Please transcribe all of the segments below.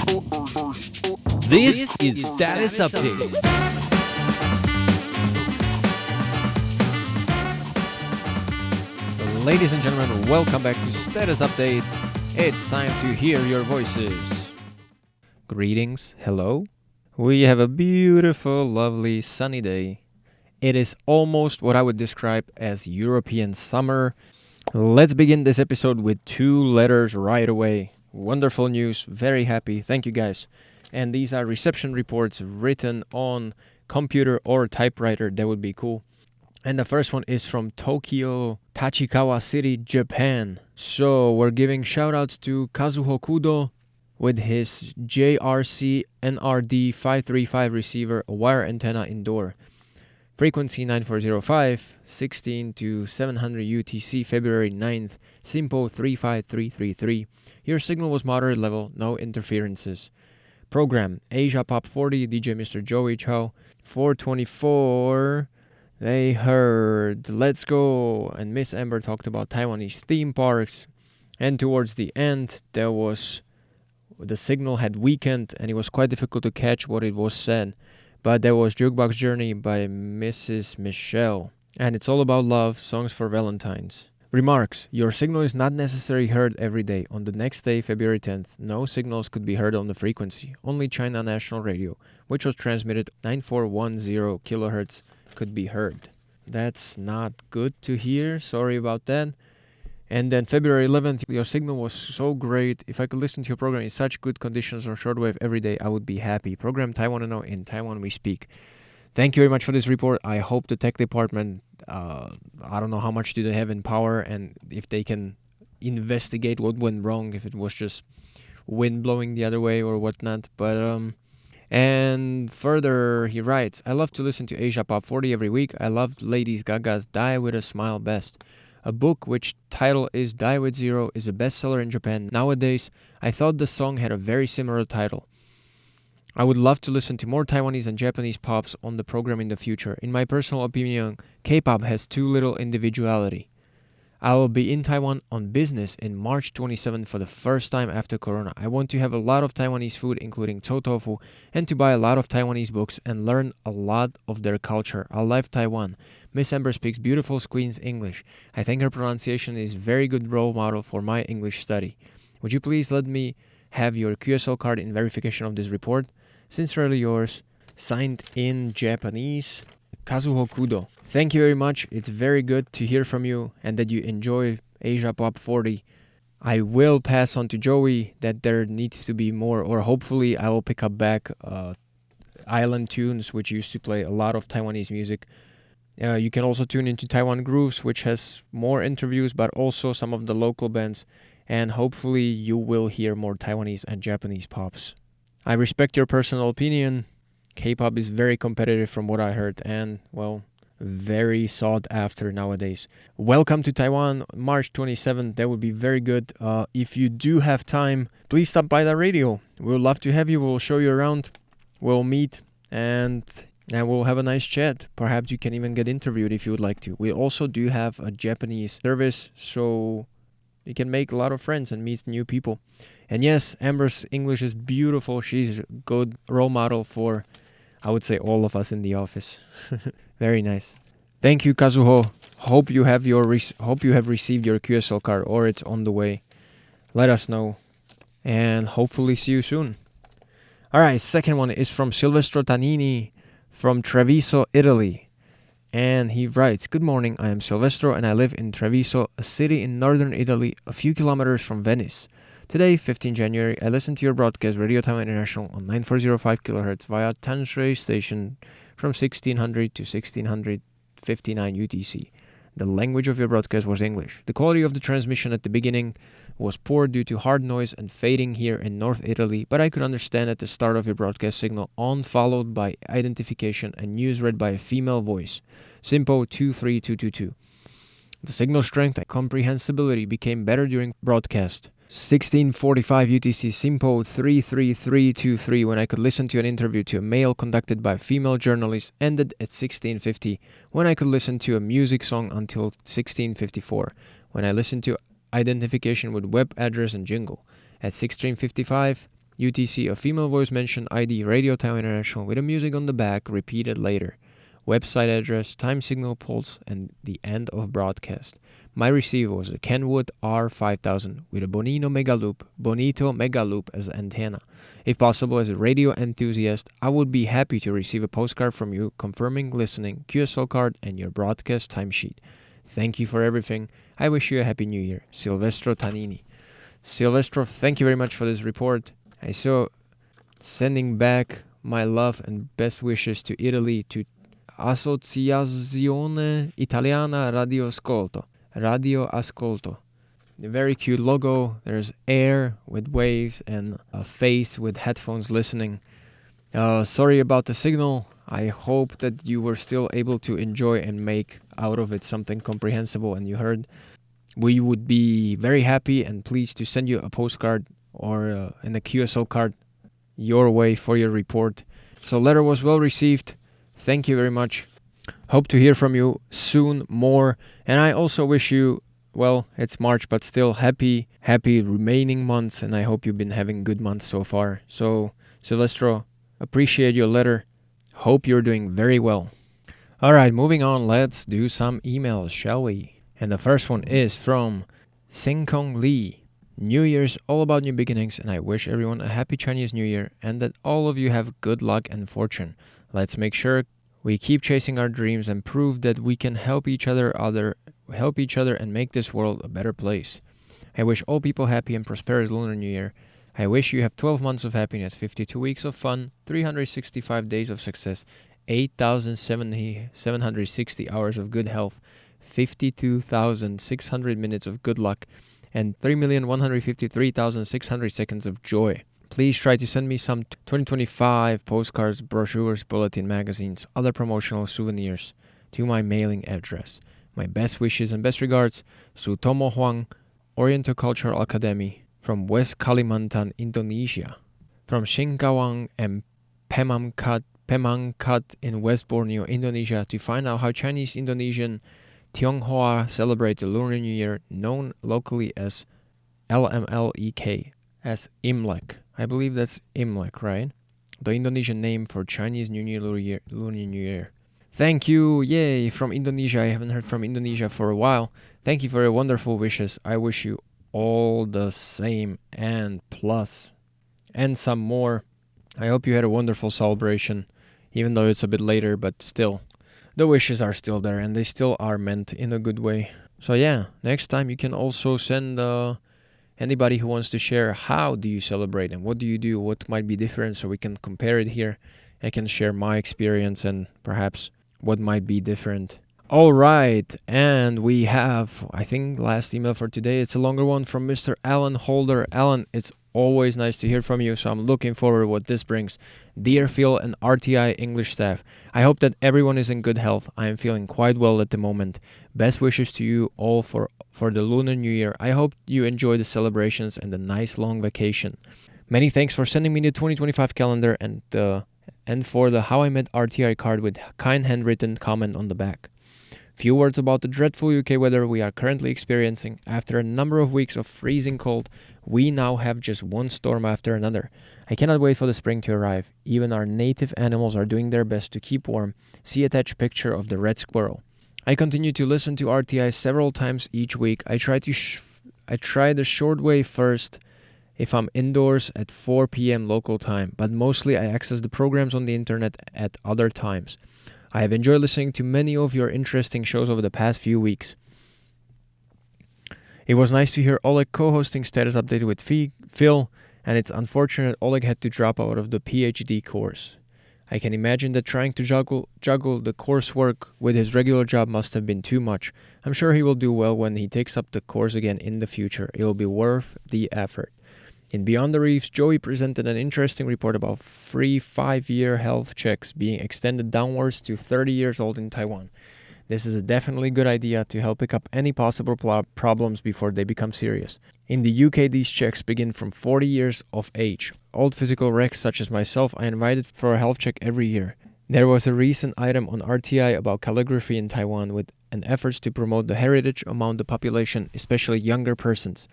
This is Status Update. Ladies and gentlemen, welcome back to Status Update. It's time to hear your voices. Greetings, hello. We have a beautiful, lovely, sunny day. It is almost what I would describe as European summer. Let's begin this episode with 2 letters right away. Wonderful news, very happy, thank you guys. And these are reception reports written on computer or typewriter, that would be cool. And the first one is from Tokyo, Tachikawa City, Japan. So we're giving shoutouts to Kazuho Kudo with his JRC NRD 535 receiver, wire antenna indoor. Frequency 9405, 16 to 700 UTC, February 9th, Simpo 35333. Your signal was moderate level, no interferences. Program, Asia Pop 40, DJ Mr. Joey Chow. 424, they heard Let's Go, and Miss Amber talked about Taiwanese theme parks. And towards the end, the signal had weakened, and it was quite difficult to catch what it was said. But there was Jukebox Journey by Mrs. Michelle. And it's all about love, songs for Valentine's. Remarks. Your signal is not necessarily heard every day. On the next day, February 10th, no signals could be heard on the frequency. Only China National Radio, which was transmitted 9410 kilohertz, could be heard. That's not good to hear. Sorry about that. And then February 11th, your signal was so great. If I could listen to your program in such good conditions on shortwave every day, I would be happy. Program Taiwan and know, in Taiwan we speak. Thank you very much for this report. I hope the tech department, I don't know how much do they have in power, and if they can investigate what went wrong, if it was just wind blowing the other way or whatnot. But and further, he writes, I love to listen to Asia Pop 40 every week. I loved Lady Gaga's Die With a Smile best. A book which title is Die With Zero is a bestseller in Japan. Nowadays, I thought the song had a very similar title. I would love to listen to more Taiwanese and Japanese pops on the program in the future. In my personal opinion, K-pop has too little individuality. I will be in Taiwan on business in March 27 for the first time after Corona. I want to have a lot of Taiwanese food, including chow tofu, and to buy a lot of Taiwanese books and learn a lot of their culture. I love Taiwan. Miss Amber speaks beautiful Queen's English. I think her pronunciation is a very good role model for my English study. Would you please let me have your QSL card in verification of this report? Sincerely yours, signed in Japanese, Kazuho Kudo. Thank you very much. It's very good to hear from you and that you enjoy Asia Pop 40. I will pass on to Joey that there needs to be more, or hopefully I will pick up back Island Tunes, which used to play a lot of Taiwanese music. You can also tune into Taiwan Grooves, which has more interviews, but also some of the local bands. And hopefully you will hear more Taiwanese and Japanese pops. I respect your personal opinion. K-pop is very competitive from what I heard, and, well, very sought after nowadays. Welcome to Taiwan, March 27th. That would be very good. If you do have time, please stop by the radio. We'll love to have you. We'll show you around. We'll meet and we'll have a nice chat. Perhaps you can even get interviewed if you would like to. We also do have a Japanese service, so you can make a lot of friends and meet new people. And yes, Amber's English is beautiful. She's a good role model for, I would say, all of us in the office. Very nice. Thank you, Kazuho. Hope you have received your QSL card, or it's on the way. Let us know, and hopefully see you soon. All right, second one is from Silvestro Tanini from Treviso, Italy. And he writes, Good morning, I am Silvestro and I live in Treviso, a city in northern Italy, a few kilometers from Venice. Today, 15 January, I listened to your broadcast Radio Taiwan International on 9405 kHz via Tanshui station from 1600 to 1659 UTC. The language of your broadcast was English. The quality of the transmission at the beginning was poor due to hard noise and fading here in North Italy, but I could understand at the start of your broadcast signal on followed by identification and news read by a female voice. Simpo 23222. The signal strength and comprehensibility became better during broadcast. 1645 UTC Simpo 33323 when I could listen to an interview to a male conducted by a female journalist ended at 1650 when I could listen to a music song until 1654 when I listened to identification with web address and jingle. At 1655 UTC, a female voice mentioned ID, Radio Taiwan International, with the music on the back, repeated later. Website address, time signal pulse, and the end of broadcast. My receiver was a Kenwood R5000 with a Bonito Mega Loop as antenna. If possible, as a radio enthusiast, I would be happy to receive a postcard from you confirming listening, QSL card, and your broadcast timesheet. Thank you for everything. I wish you a happy new year. Silvestro Tanini. Silvestro, thank you very much for this report. I saw sending back my love and best wishes to Italy, to Associazione Italiana Radio Ascolto. A very cute logo. There's air with waves and a face with headphones listening. Sorry about the signal. I hope that you were still able to enjoy and make out of it something comprehensible and you heard. We would be very happy and pleased to send you a postcard or in a QSL card your way for your report. So letter was well received. Thank you very much. Hope to hear from you soon more. And I also wish you, well, it's March, but still happy remaining months. And I hope you've been having good months so far. So, Silvestro, appreciate your letter. Hope you're doing very well. All right, moving on. Let's do some emails, shall we? And the first one is from Singkong Lee. New Year's all about new beginnings, and I wish everyone a happy Chinese New Year and that all of you have good luck and fortune. Let's make sure we keep chasing our dreams and prove that we can help each other and make this world a better place. I wish all people happy and prosperous Lunar New Year. I wish you have 12 months of happiness, 52 weeks of fun, 365 days of success, 8,760 hours of good health, 52,600 minutes of good luck, and 3,153,600 seconds of joy. Please try to send me some 2025 postcards, brochures, bulletin magazines, other promotional souvenirs to my mailing address. My best wishes and best regards, Sutomo Huang, Oriental Cultural Academy, from West Kalimantan, Indonesia. From Singkawang and Pemangkat in West Borneo, Indonesia, to find out how Chinese Indonesian Tionghoa celebrate the Lunar New Year, known locally as LMLEK, as Imlek. I believe that's Imlek, right? The Indonesian name for Chinese Lunar New Year. Thank you, yay, from Indonesia. I haven't heard from Indonesia for a while. Thank you for your wonderful wishes. I wish you all the same and plus, and some more. I hope you had a wonderful celebration, even though it's a bit later, but still. The wishes are still there, and they still are meant in a good way. So yeah, next time you can also send anybody who wants to share how do you celebrate and what do you do, what might be different, so we can compare it here. I can share my experience and perhaps what might be different. All right, and we have, I think, last email for today. It's a longer one from Mr. Alan Holder. Alan, it's always nice to hear from you, so I'm looking forward to what this brings. Dear Phil and RTI English staff, I hope that everyone is in good health. I am feeling quite well at the moment. Best wishes to you all for the Lunar New Year. I hope you enjoy the celebrations and the nice long vacation. Many thanks for sending me the 2025 calendar and for the How I Met RTI card with kind handwritten comment on the back. Few words about the dreadful UK weather we are currently experiencing. After a number of weeks of freezing cold, we now have just one storm after another. I cannot wait for the spring to arrive. Even our native animals are doing their best to keep warm. See attached picture of the red squirrel. I continue to listen to RTI several times each week. I try the shortwave first if I'm indoors at 4 p.m. local time, but mostly I access the programs on the internet at other times. I have enjoyed listening to many of your interesting shows over the past few weeks. It was nice to hear Oleg co-hosting Status Update with Phil, and it's unfortunate Oleg had to drop out of the PhD course. I can imagine that trying to juggle the coursework with his regular job must have been too much. I'm sure he will do well when he takes up the course again in the future. It will be worth the effort. In Beyond the Reefs, Joey presented an interesting report about free 5-year health checks being extended downwards to 30 years old in Taiwan. This is a definitely good idea to help pick up any possible problems before they become serious. In the UK, these checks begin from 40 years of age. Old physical wrecks such as myself are invited for a health check every year. There was a recent item on RTI about calligraphy in Taiwan with an efforts to promote the heritage among the population, especially younger persons.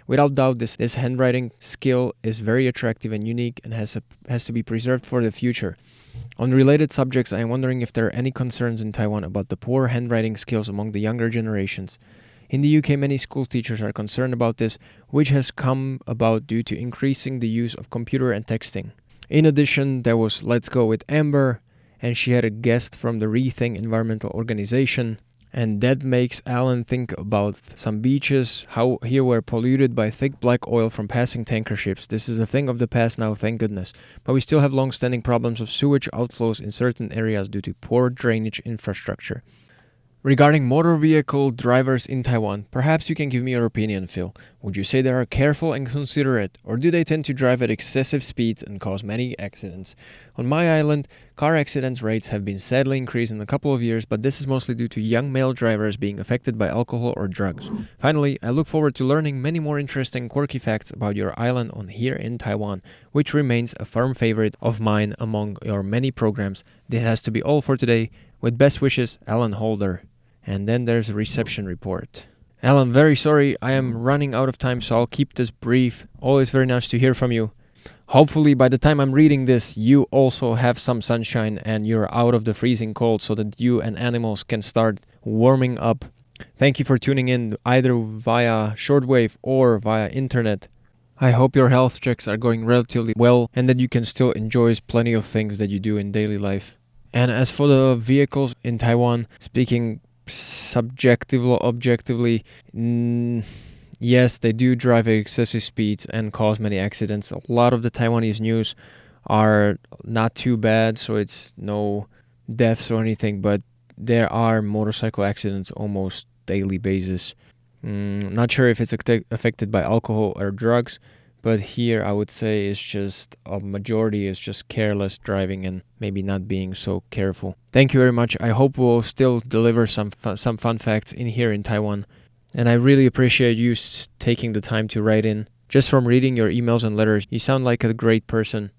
Without doubt, this handwriting skill is very attractive and unique and has to be preserved for the future. On related subjects, I am wondering if there are any concerns in Taiwan about the poor handwriting skills among the younger generations. In the UK, many school teachers are concerned about this, which has come about due to increasing the use of computer and texting. In addition, there was Let's Go with Amber, and she had a guest from the Rethink Environmental Organization. And that makes Alan think about some beaches, how here were polluted by thick black oil from passing tanker ships. This is a thing of the past now, thank goodness. But we still have long-standing problems of sewage outflows in certain areas due to poor drainage infrastructure. Regarding motor vehicle drivers in Taiwan, perhaps you can give me your opinion, Phil. Would you say they are careful and considerate, or do they tend to drive at excessive speeds and cause many accidents? On my island, car accidents rates have been sadly increased in a couple of years, but this is mostly due to young male drivers being affected by alcohol or drugs. Finally, I look forward to learning many more interesting quirky facts about your island on Here in Taiwan, which remains a firm favorite of mine among your many programs. This has to be all for today. With best wishes, Alan Holder. And then there's a reception report. Alan, very sorry, I am running out of time, so I'll keep this brief. Always very nice to hear from you. Hopefully by the time I'm reading this, you also have some sunshine and you're out of the freezing cold so that you and animals can start warming up. Thank you for tuning in either via shortwave or via internet. I hope your health checks are going relatively well and that you can still enjoy plenty of things that you do in daily life. And as for the vehicles in Taiwan, speaking subjectively, objectively, yes, they do drive at excessive speeds and cause many accidents. A lot of the Taiwanese news are not too bad, so it's no deaths or anything, but there are motorcycle accidents almost daily basis. Not sure if it's affected by alcohol or drugs, but here I would say it's just a majority is just careless driving and maybe not being so careful. Thank you very much. I hope we'll still deliver some fun facts in here in Taiwan. And I really appreciate you taking the time to write in. Just from reading your emails and letters, you sound like a great person.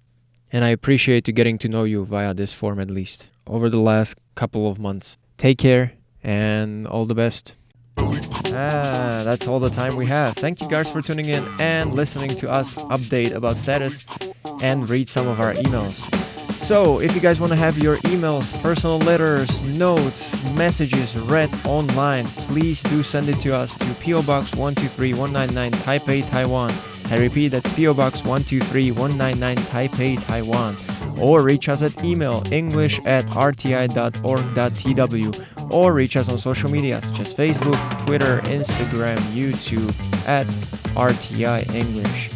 And I appreciate getting to know you via this form at least over the last couple of months. Take care and all the best. That's all the time we have. Thank you guys for tuning in and listening to us update about status and read some of our emails. So, if you guys want to have your emails, personal letters, notes, messages read online, please do send it to us to PO Box 123199 Taipei, Taiwan. I repeat, that's PO Box 123199 Taipei, Taiwan. Or reach us at email english@rti.org.tw, or reach us on social media such as Facebook, Twitter, Instagram, YouTube at RTI English.